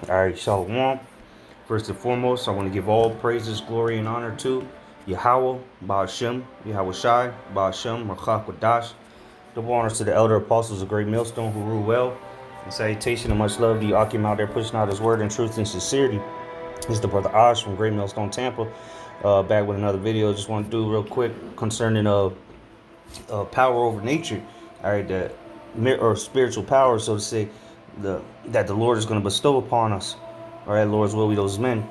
All right, Shalom. First and foremost, I want to give all praises, glory, and honor to Yahweh, Ba'ashem, Yahweh Shai, Ba'ashem, Rachak Wadash. Double honors to the elder apostles of Great Millstone who rule well. And salutation and much love to you, Akim, out there pushing out his word in truth and sincerity. This is the brother Osh from Great Millstone, Tampa. Back with another video. Just want to do real quick concerning power over nature. All right, or spiritual power, so to say, that the Lord is going to bestow upon us. All right, Lord's will be those men.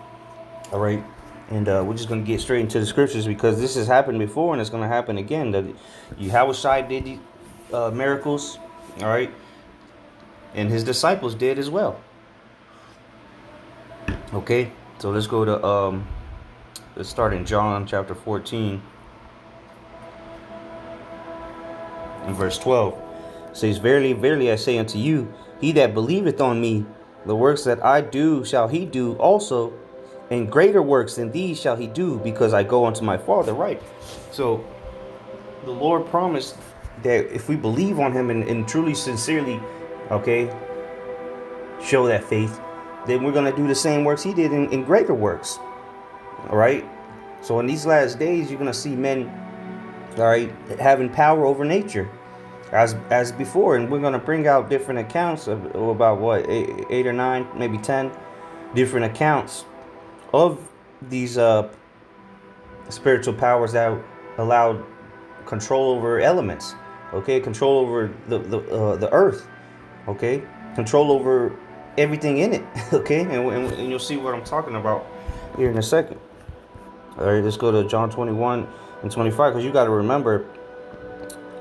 All right, and we're just going to get straight into the scriptures because this has happened before and it's going to happen again. That Yahweh Shai did these miracles, all right, and his disciples did as well. Okay, so let's go to let's start in John chapter 14 and verse 12. It says, "Verily, verily, I say unto you, he that believeth on me, the works that I do shall he do also, and greater works than these shall he do, because I go unto my Father." Right. So the Lord promised that if we believe on him and truly, sincerely, okay, show that faith, then we're going to do the same works he did in greater works. All right. So in these last days, you're going to see men, all right, having power over nature as before, and we're going to bring out different accounts of about what, eight or nine, maybe 10 different accounts of these spiritual powers that allowed control over elements, okay, control over the earth, okay, control over everything in it, okay, and you'll see what I'm talking about here in a second. All right, let's go to John 21 and 25, because you got to remember,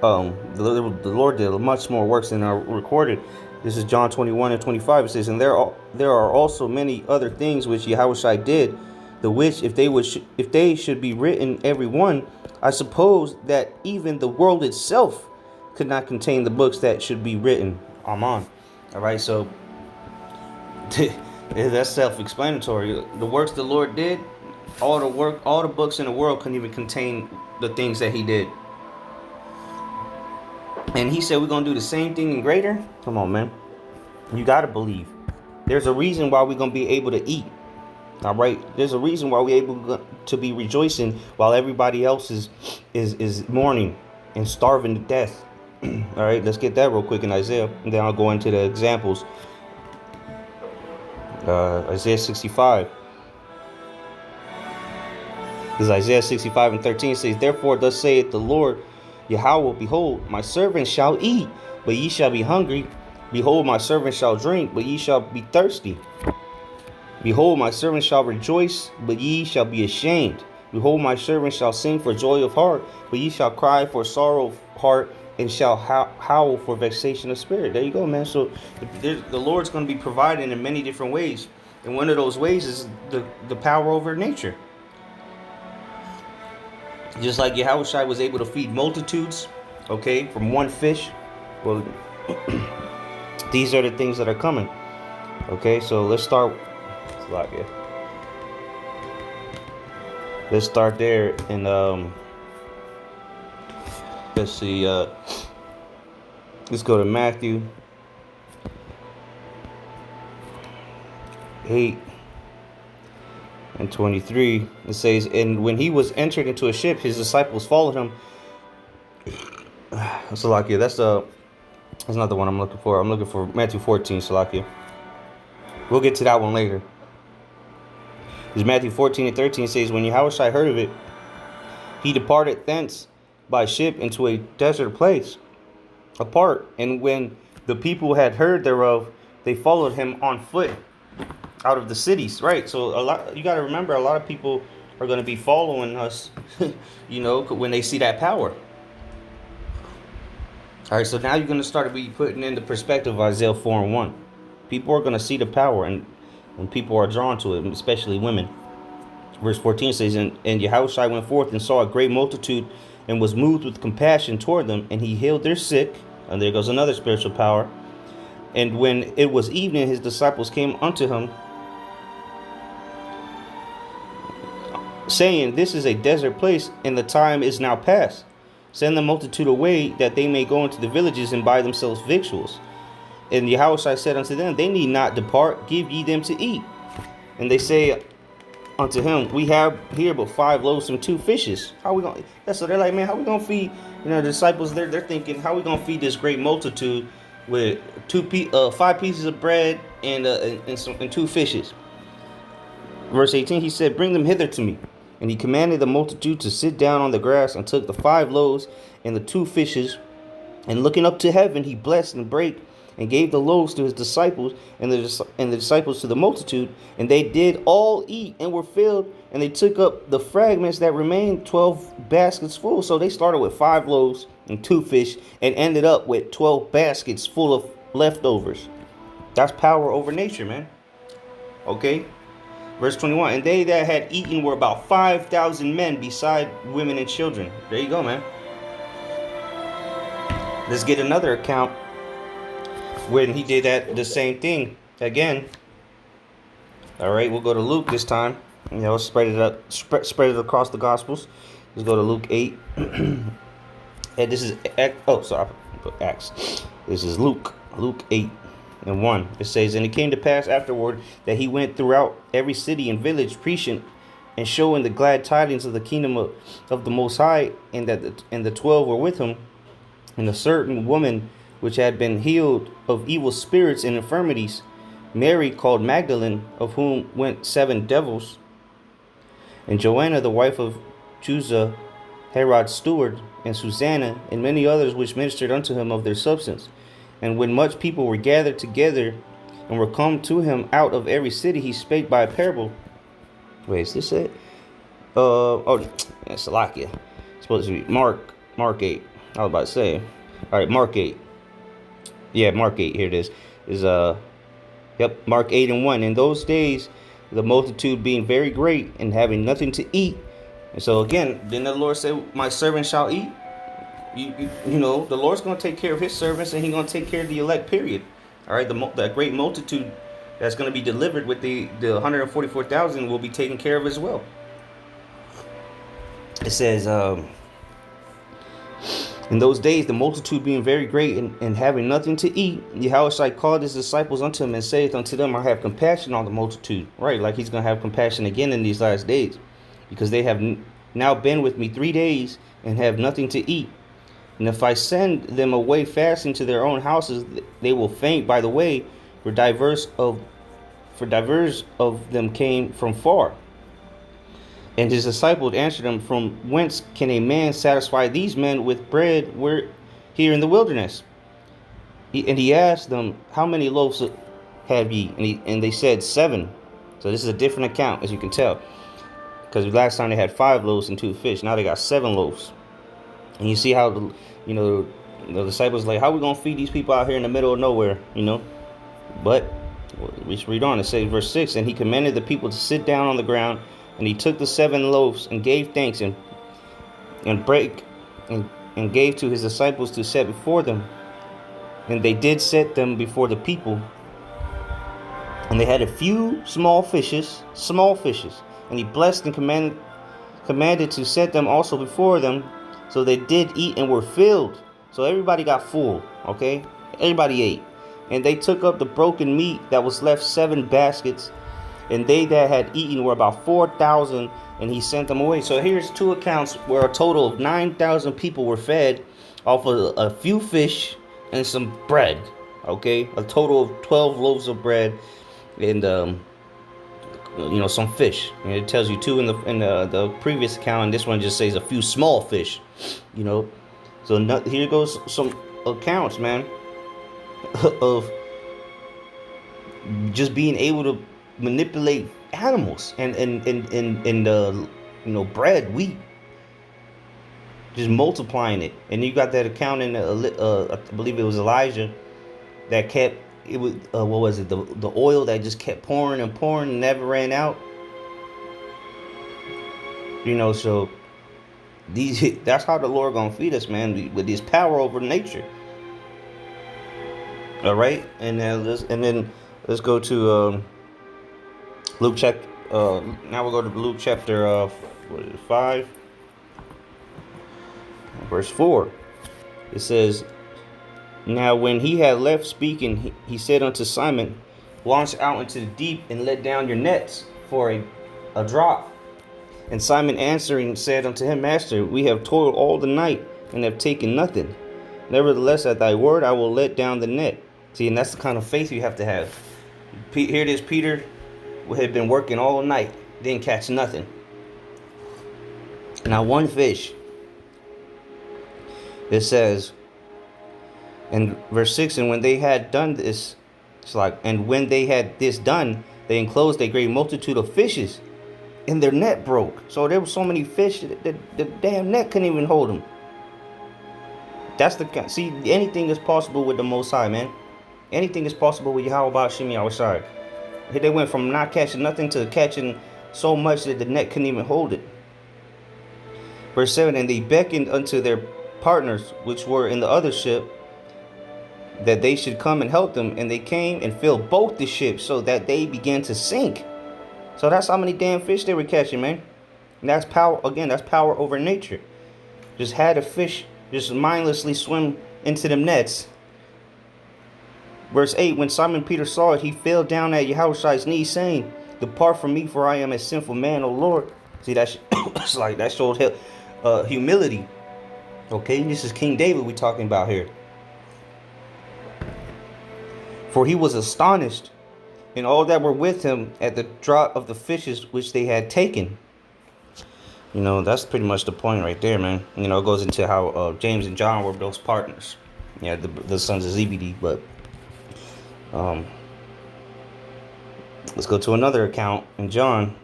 the Lord did much more works than are recorded. This is John 21 and 25. It says, "And there are also many other things which Yahushua did, the which if they should be written every one, I suppose that even the world itself could not contain the books that should be written." Amen. All right, so that's self-explanatory. The works the Lord did, all the books in the world couldn't even contain the things that he did. And he said we're going to do the same thing and greater. Come on, man. You got to believe. There's a reason why we're going to be able to eat. All right. There's a reason why we're able to be rejoicing while everybody else is mourning and starving to death. All right. Let's get that real quick in Isaiah. And then I'll go into the examples. Isaiah 65. This is Isaiah 65 and 13 says, "Therefore thus saith the Lord Yahweh, behold, my servant shall eat, but ye shall be hungry. Behold, my servant shall drink, but ye shall be thirsty. Behold, my servant shall rejoice, but ye shall be ashamed. Behold, my servant shall sing for joy of heart, but ye shall cry for sorrow of heart, and shall howl for vexation of spirit." There you go, man. So the Lord's going to be providing in many different ways. And one of those ways is the power over nature. Just like Yahushua was able to feed multitudes, okay, from one fish. Well, these are the things that are coming. Okay, so let's start. Let's start there, and let's see. Let's go to Matthew 8 and 23. It says, "And when he was entered into a ship, his disciples followed him." Salakia, that's not the one I'm looking for. I'm looking for Matthew 14, Salakia. We'll get to that one later. This Matthew 14 and 13 says, "When Yahushua heard of it, he departed thence by ship into a desert place apart. And when the people had heard thereof, they followed him on foot out of the cities." Right. So you got to remember, a lot of people are going to be following us, you know, when they see that power. All right. So now you're going to start to be putting in the perspective of Isaiah 4 and 1. People are going to see the power, and people are drawn to it, especially women. Verse 14 says, And Yahushua went forth and saw a great multitude and was moved with compassion toward them, and he healed their sick. And there goes another spiritual power. And when it was evening, his disciples came unto him, saying, This is a desert place, and the time is now past. Send the multitude away, that they may go into the villages and buy themselves victuals. And Yahushua said unto them, they need not depart, give ye them to eat. And they say unto him, we have here but 5 loaves and 2 fishes. How we gonna? That's so they're like, man, how we gonna feed? You know, the disciples they're thinking, how we gonna feed this great multitude with 5 pieces of bread and 2 fishes? Verse 18, he said, bring them hither to me. And he commanded the multitude to sit down on the grass, and took the 5 loaves and the 2 fishes, and looking up to heaven, he blessed and brake, and gave the loaves to his disciples, and the disciples to the multitude. And they did all eat and were filled, and they took up the fragments that remained, 12 baskets full. So they started with 5 loaves and 2 fish, and ended up with 12 baskets full of leftovers. That's power over nature, man. Okay. Verse 21, and they that had eaten were about 5,000 men, beside women and children. There you go, man. Let's get another account when he did the same thing again. All right, we'll go to Luke this time. You know, spread it across the Gospels. Let's go to Luke 8. And this is Acts. This is Luke 8:1. It says, and it came to pass afterward that he went throughout every city and village, preaching and showing the glad tidings of the kingdom of the Most High, and the 12 were with him. And a certain woman which had been healed of evil spirits and infirmities, Mary called Magdalene, of whom went 7 devils, and Joanna the wife of Chuza, Herod's steward, and Susanna, and many others which ministered unto him of their substance. And when much people were gathered together, and were come to him out of every city, he spake by a parable. Wait, is this it? It's Salakia. It's supposed to be Mark 8. I was about to say. All right, Mark 8. Yeah, Mark 8. Here it is. Mark 8:1. In those days, the multitude being very great, and having nothing to eat. And so again, then the Lord said, my servant shall eat. You know, the Lord's going to take care of his servants, and he's going to take care of the elect, period. All right, the great multitude that's going to be delivered with the 144,000 will be taken care of as well. It says, in those days, the multitude being very great, and having nothing to eat, Yahushua called his disciples unto him, and saith unto them, I have compassion on the multitude. Right, like he's going to have compassion again in these last days, because they have now been with me 3 days, and have nothing to eat. And if I send them away fasting to their own houses, they will faint by the way, for divers of them came from far. And his disciples answered him, from whence can a man satisfy these men with bread here in the wilderness? And he asked them, how many loaves have ye? And they said 7. So this is a different account, as you can tell, because last time they had 5 loaves and 2 fish. Now they got 7 loaves. And you see how the disciples like, how are we gonna feed these people out here in the middle of nowhere? But we should read on. It says, verse 6, and he commanded the people to sit down on the ground. And he took the 7 loaves, and gave thanks, and brake, and gave to his disciples to set before them. And they did set them before the people. And they had a few small fishes. And he blessed and commanded to set them also before them. So they did eat and were filled. So everybody got full, okay? Everybody ate. And they took up the broken meat that was left, 7 baskets. And they that had eaten were about 4,000, and he sent them away. So here's 2 accounts where a total of 9,000 people were fed off of a few fish and some bread, okay? A total of 12 loaves of bread and some fish. And it tells you 2 in the previous account, and this one just says a few small fish, So here goes some accounts, man, of just being able to manipulate animals and bread, wheat, just multiplying it. And you got that account in I believe it was Elijah that kept it was what was it, the oil that just kept pouring and never ran out. So that's how the Lord gonna feed us, man, with this power over nature. All right, and then let's go to Luke chapter. Now we'll go to Luke chapter 5, verse 4. It says, Now when he had left speaking, he said unto Simon, launch out into the deep and let down your nets for a draught. And Simon answering said unto him, Master, we have toiled all the night and have taken nothing. Nevertheless, at thy word, I will let down the net. See, and that's the kind of faith you have to have. Here it is, Peter had been working all night, didn't catch nothing. Now one fish. It says in verse 6, and when they had done this, and when they had this done, they enclosed a great multitude of fishes, and their net broke. So there were so many fish that the damn net couldn't even hold them. That's see, anything is possible with the Most High, man. Anything is possible with Yahweh Ba'ashim Yahushai. They went from not catching nothing to catching so much that the net couldn't even hold it. Verse 7, and they beckoned unto their partners which were in the other ship, that they should come and help them, and they came and filled both the ships, so that they began to sink. So that's how many damn fish they were catching, man. And that's power, again, that's power over nature. Just had a fish just mindlessly swim into them nets. Verse 8, when Simon Peter saw it, he fell down at Yahushua's knees, saying, depart from me, for I am a sinful man, O Lord. See, that's like that showed humility. Okay, this is King David we're talking about here. For he was astonished, and all that were with him, at the draught of the fishes which they had taken. You know, that's pretty much the point right there, man. You know, it goes into how James and John were those partners. Yeah, the sons of Zebedee. But let's go to another account in John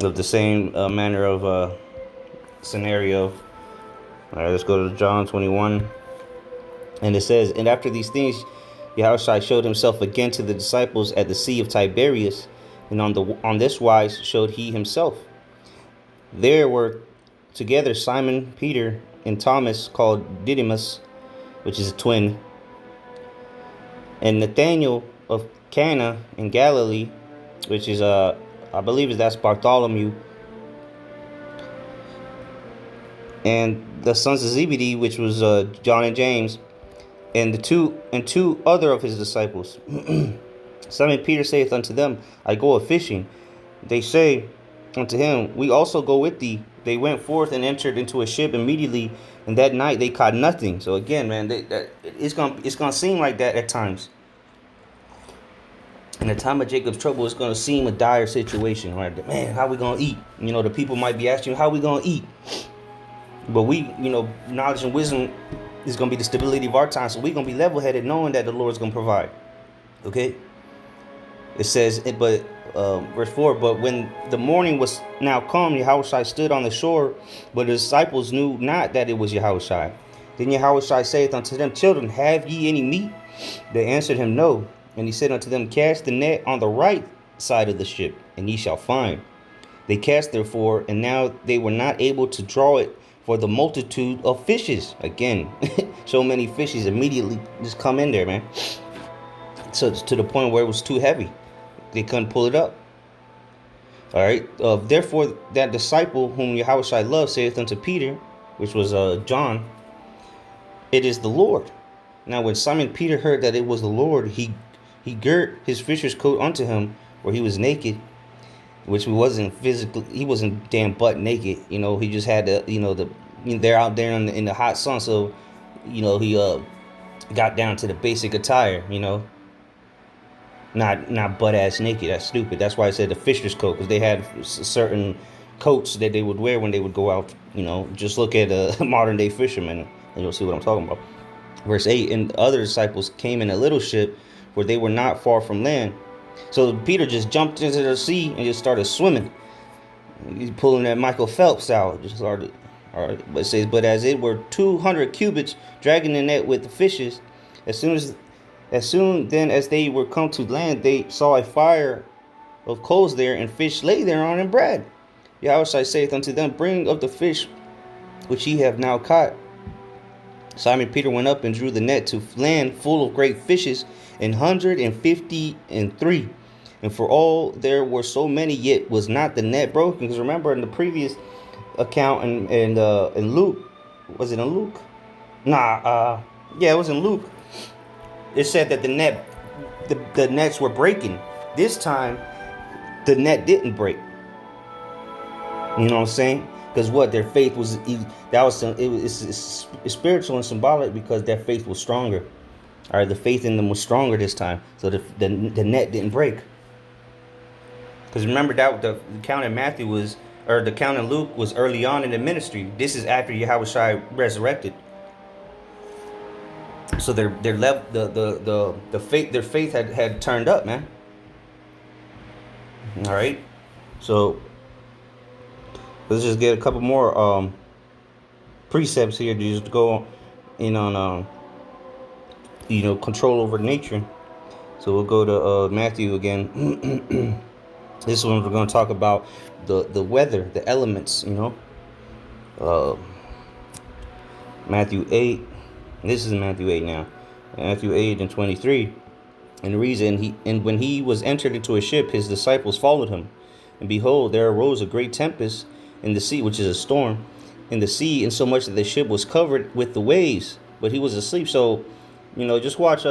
of the same manner of scenario. All right, let's go to John 21. And it says, and after these things, Yahushua showed himself again to the disciples at the Sea of Tiberias, and on this wise showed he himself. There were together Simon Peter and Thomas, called Didymus, which is a twin, and Nathanael of Cana in Galilee, which is I believe that's Bartholomew, and the sons of Zebedee, which was John and James, and two other of his disciples. Simon Peter saith unto them, I go a fishing. They say unto him, we also go with thee. They went forth and entered into a ship immediately, and that night they caught nothing. So again, man, it's gonna seem like that at times. In the time of Jacob's trouble, it's gonna seem a dire situation, right? Man, how we gonna eat? You know, the people might be asking, how we gonna eat? But we, you know, knowledge and wisdom is going to be the stability of our time. So we're going to be level-headed knowing that the Lord's going to provide. Okay? It says, but verse 4, but when the morning was now come, Yahushua stood on the shore, but the disciples knew not that it was Yahushua. Then Yahushua saith unto them, children, have ye any meat? They answered him, no. And he said unto them, cast the net on the right side of the ship, and ye shall find. They cast therefore, and now they were not able to draw it, for the multitude of fishes. Again, so many fishes immediately just come in there, man. So to the point where it was too heavy. They couldn't pull it up. All right. Therefore, that disciple whom Yahushua loved saith unto Peter, which was John, it is the Lord. Now when Simon Peter heard that it was the Lord, he girt his fisher's coat unto him, where he was naked. Which he wasn't physically, he wasn't damn butt naked, you know. He just had to, you know, they're out there in the hot sun, so, you know, he got down to the basic attire, you know, not butt ass naked. That's stupid. That's why I said the fisher's coat, because they had certain coats that they would wear when they would go out. You know, just look at a modern day fisherman, and you'll see what I'm talking about. Verse 8, and other disciples came in a little ship, where they were not far from land. So Peter just jumped into the sea and just started swimming. He's pulling that Michael Phelps out. Just started. All right. But it says, but as it were 200 cubits, dragging the net with the fishes, as soon then as they were come to land, they saw a fire of coals there, and fish lay thereon and bread. Yahushua saith unto them, bring of the fish which ye have now caught. Simon Peter went up and drew the net to land full of great fishes, 153. And for all there were so many, yet was not the net broken. Because remember in the previous account in Luke, was it in Luke? Yeah, it was in Luke. It said that the nets were breaking. This time, the net didn't break. You know what I'm saying? Because what their faith was, that was it's spiritual and symbolic because their faith was stronger. All right, the faith in them was stronger this time, so the net didn't break. Because remember that the count in Matthew was, or the count in Luke was early on in the ministry. This is after Yahushua resurrected. So their level, the faith, their faith had turned up, man. All right, so let's just get a couple more precepts here to just go in on control over nature. So we'll go to Matthew again. This one we're going to talk about the weather, the elements. Matthew 8. This is Matthew 8 now. Matthew 8 and 23. And the reason when he was entered into a ship, his disciples followed him. And behold, there arose a great tempest in the sea, which is a storm, in the sea, insomuch that the ship was covered with the waves. But he was asleep. So, just watch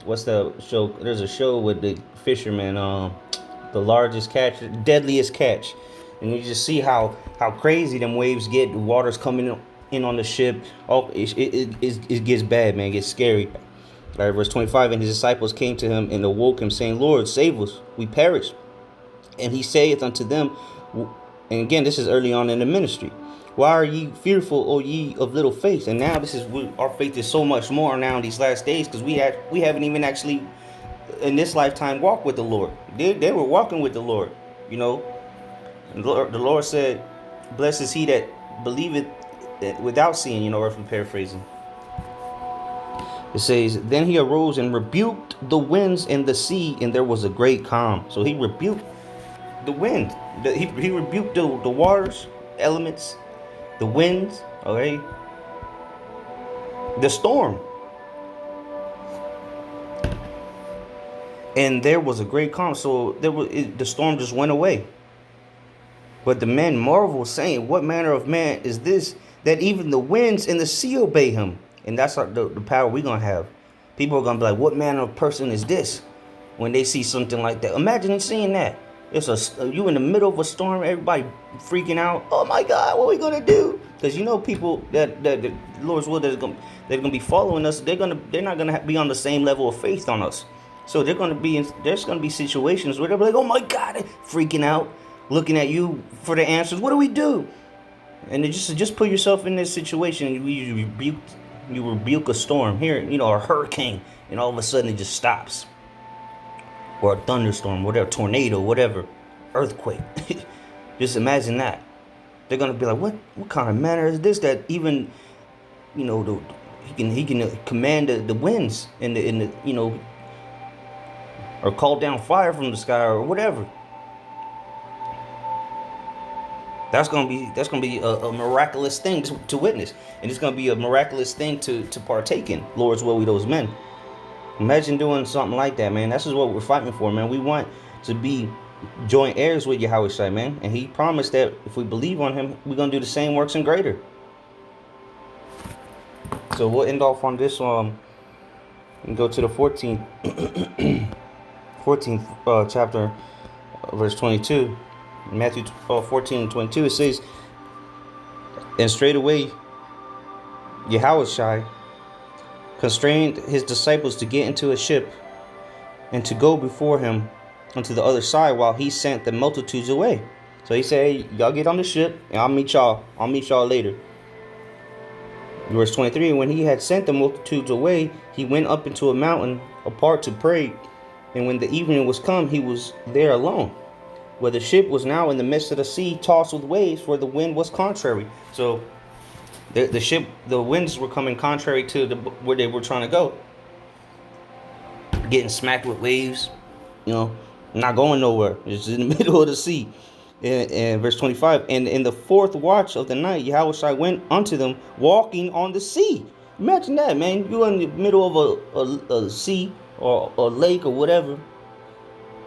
what's the show? There's a show with the fisherman, the largest catch, deadliest catch. And you just see how crazy them waves get. The water's coming in on the ship. Oh, it gets bad, man. It gets scary. All right, verse 25. And his disciples came to him and awoke him, saying, Lord, save us, we perish. And he saith unto them, and again, this is early on in the ministry, why are ye fearful, O ye of little faith? And now our faith is so much more now in these last days, because we haven't even actually in this lifetime walked with the Lord. They were walking with the Lord, The Lord said, blessed is he that believeth without seeing, roughly paraphrasing. It says, then he arose and rebuked the winds and the sea, and there was a great calm. So he rebuked the wind. He rebuked the waters, elements, the winds, okay? The storm. And there was a great calm. So the storm just went away. But the men marveled, saying, what manner of man is this, that even the winds and the sea obey him? And that's the power we're going to have. People are going to be like, what manner of person is this? When they see something like that. Imagine seeing that. You in the middle of a storm, everybody freaking out. Oh my God, what are we going to do? Because people that the Lord's will, they're going to be following us. They're not going to be on the same level of faith on us. So there's going to be situations where they're like, oh my God, they're freaking out, looking at you for the answers. What do we do? And just put yourself in this situation. You rebuke a storm here, a hurricane, and all of a sudden it just stops. Or a thunderstorm, whatever, tornado, whatever, earthquake. Just imagine that. They're gonna be like, what kind of manner is this that even, he can command the winds and the or call down fire from the sky or whatever. That's gonna be a miraculous thing to witness, and it's gonna be a miraculous thing to partake in. Lord's will, we those men. Imagine doing something like that, man. That's just what we're fighting for, man. We want to be joint heirs with Yahushua, man. And he promised that if we believe on him, we're going to do the same works and greater. So we'll end off on this and go to the 14th chapter, verse 22. Matthew 14 and 22, it says, and straightway Yahushua constrained his disciples to get into a ship and to go before him unto the other side while he sent the multitudes away. So he said, hey, y'all get on the ship and I'll meet y'all later. Verse 23, when he had sent the multitudes away, he went up into a mountain apart to pray. And when the evening was come, he was there alone, where the ship was now in the midst of the sea, tossed with waves, for the wind was contrary. So the winds were coming contrary to where they were trying to go. Getting smacked with waves, not going nowhere. It's in the middle of the sea. And verse 25, and in the fourth watch of the night, Yahushua went unto them, walking on the sea. Imagine that, man. You're in the middle of a sea or a lake or whatever,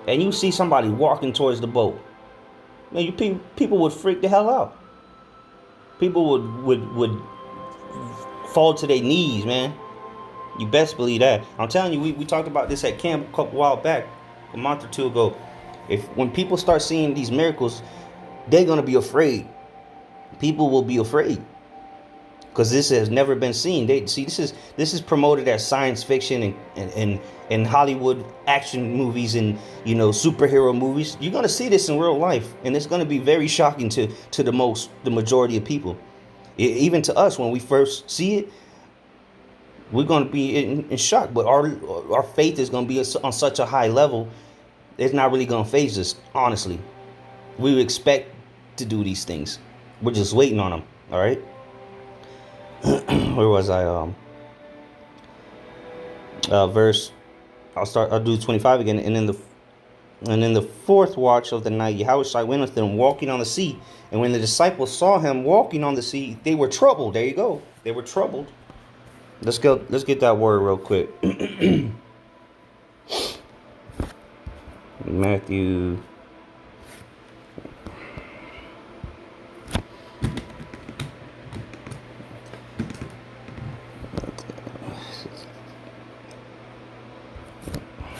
and you see somebody walking towards the boat. Man, people would freak the hell out. People would fall to their knees, man. You best believe that. I'm telling you, we talked about this at camp a couple while back, a month or two ago. When people start seeing these miracles, they're gonna be afraid. People will be afraid because this has never been seen. They see this is promoted as science fiction and Hollywood action movies and superhero movies. You're gonna see this in real life, and it's gonna be very shocking to the majority of people. Even to us, when we first see it, we're gonna be in shock. But our faith is gonna be on such a high level, it's not really gonna phase us. Honestly, we would expect to do these things. We're just waiting on them. All right. Where was I? Verse. I'll do 25 again, and in the fourth watch of the night, Yahushua went with them walking on the sea. And when the disciples saw him walking on the sea, they were troubled. There you go. They were troubled. Let's get that word real quick. Matthew.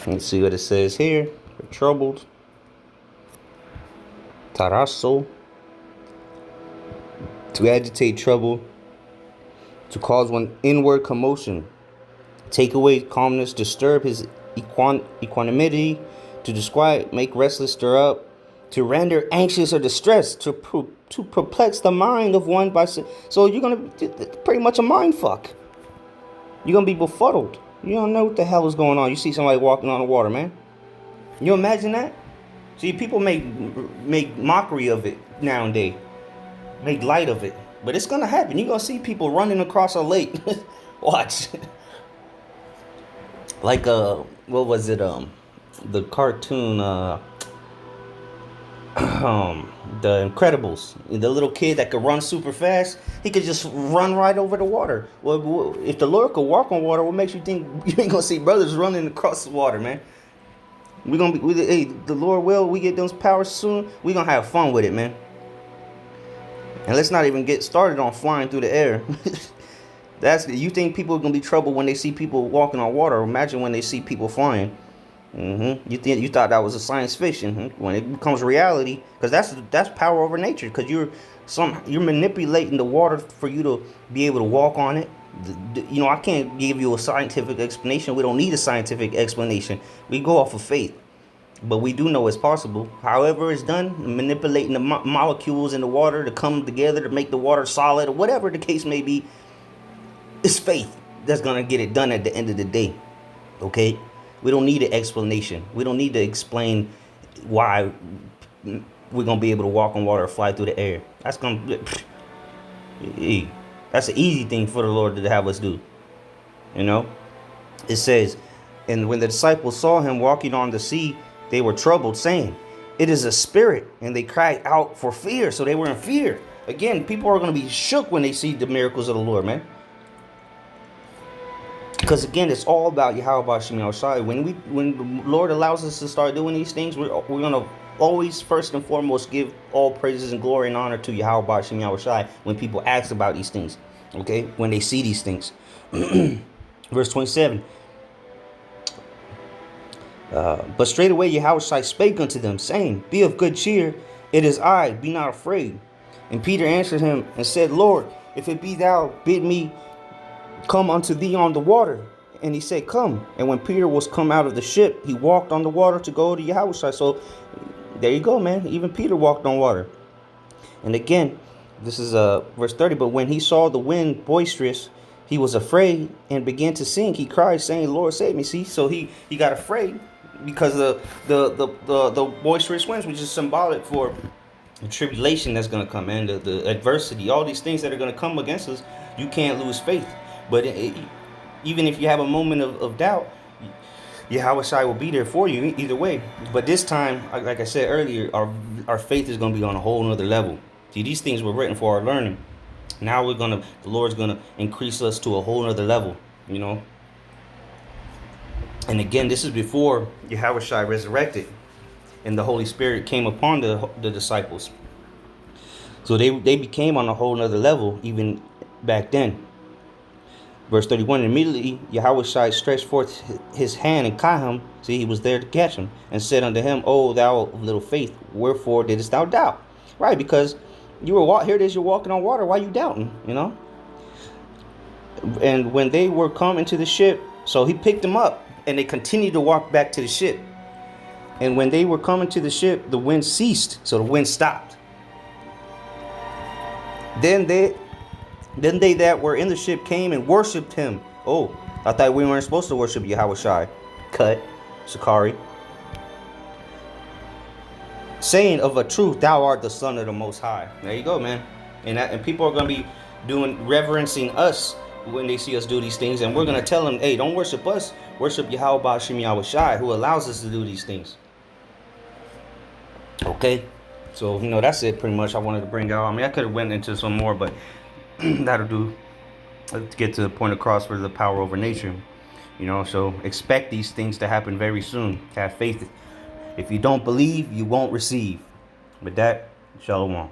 Let's see what it says here. We're troubled. Tarasso. To agitate, trouble. To cause one inward commotion. Take away calmness, disturb his equanimity. To disquiet, make restless, stir up. To render anxious or distressed. To perplex the mind of one by... So you're going to... pretty much a mind fuck. You're going to be befuddled. You don't know what the hell is going on. You see somebody walking on the water, man. You imagine that? See, people make mockery of it nowadays. Make light of it. But it's going to happen. You're going to see people running across a lake. Watch. Like, what was it? The cartoon, The Incredibles. The little kid that could run super fast, he could just run right over the water. Well, if the Lord could walk on water, what makes you think you ain't gonna see brothers running across the water, man? We're gonna be, hey, the Lord will, we get those powers soon, we're gonna have fun with it, man. And let's not even get started on flying through the air. You think people are gonna be troubled when they see people walking on water? Imagine when they see people flying. You thought that was a science fiction. When it becomes reality, because that's power over nature. Because you're manipulating the water for you to be able to walk on it. I can't give you a scientific explanation. We don't need a scientific explanation. We go off of faith, but we do know it's possible. However it's done, manipulating the molecules in the water to come together to make the water solid, or whatever the case may be, it's faith that's gonna get it done at the end of the day. Okay. We don't need an explanation. We don't need to explain why we're going to be able to walk on water or fly through the air. That's an easy thing for the Lord to have us do. It says, and when the disciples saw him walking on the sea, they were troubled, saying, it is a spirit. And they cried out for fear. So they were in fear. Again, people are going to be shook when they see the miracles of the Lord, man. Because again, it's all about Yahweh Shem Yahushai. When the Lord allows us to start doing these things, we're gonna always first and foremost give all praises and glory and honor to Yahweh Shem Yahushai when people ask about these things. Okay, when they see these things. Verse 27. But straightway Yahushai spake unto them, saying, be of good cheer, it is I, be not afraid. And Peter answered him and said, Lord, if it be thou, bid me come unto thee on the water. And he said, come. And when Peter was come out of the ship, he walked on the water to go to Yahushua. So there you go, man. Even Peter walked on water. And again, this is verse 30. But when he saw the wind boisterous, he was afraid and began to sink. He cried, saying, Lord, save me. See, so he got afraid because the boisterous winds, which is symbolic for the tribulation that's going to come, and the adversity, all these things that are going to come against us. You can't lose faith. But even if you have a moment of doubt, Yahushua will be there for you either way. But this time, like I said earlier, our faith is going to be on a whole nother level. See, these things were written for our learning. Now the Lord's going to increase us to a whole nother level, And again, this is before Yahushua resurrected and the Holy Spirit came upon the disciples. So they became on a whole nother level even back then. Verse 31, immediately Yahweh stretched forth his hand and caught him. See, he was there to catch him, and said unto him, O thou of little faith, wherefore didst thou doubt? Right, because you were here it is, you're walking on water. Why you doubting? You know? And when they were come into the ship, so he picked them up, and they continued to walk back to the ship. And when they were coming to the ship, the wind ceased, so the wind stopped. Then they that were in the ship came and worshipped him. Oh, I thought we weren't supposed to worship Yahweh Shai. Cut, Sakari. Saying, of a truth, thou art the Son of the Most High. There you go, man. And people are going to be reverencing us when they see us do these things. And we're going to tell them, hey, don't worship us. Worship Yahweh Ba'ashem Yahweh Shai, who allows us to do these things. Okay. So, that's it pretty much I wanted to bring out. I mean, I could have went into some more, but that'll do. Let's get to the point across for the power over nature. So expect these things to happen very soon. Have faith. If you don't believe, you won't receive. With that, shalom.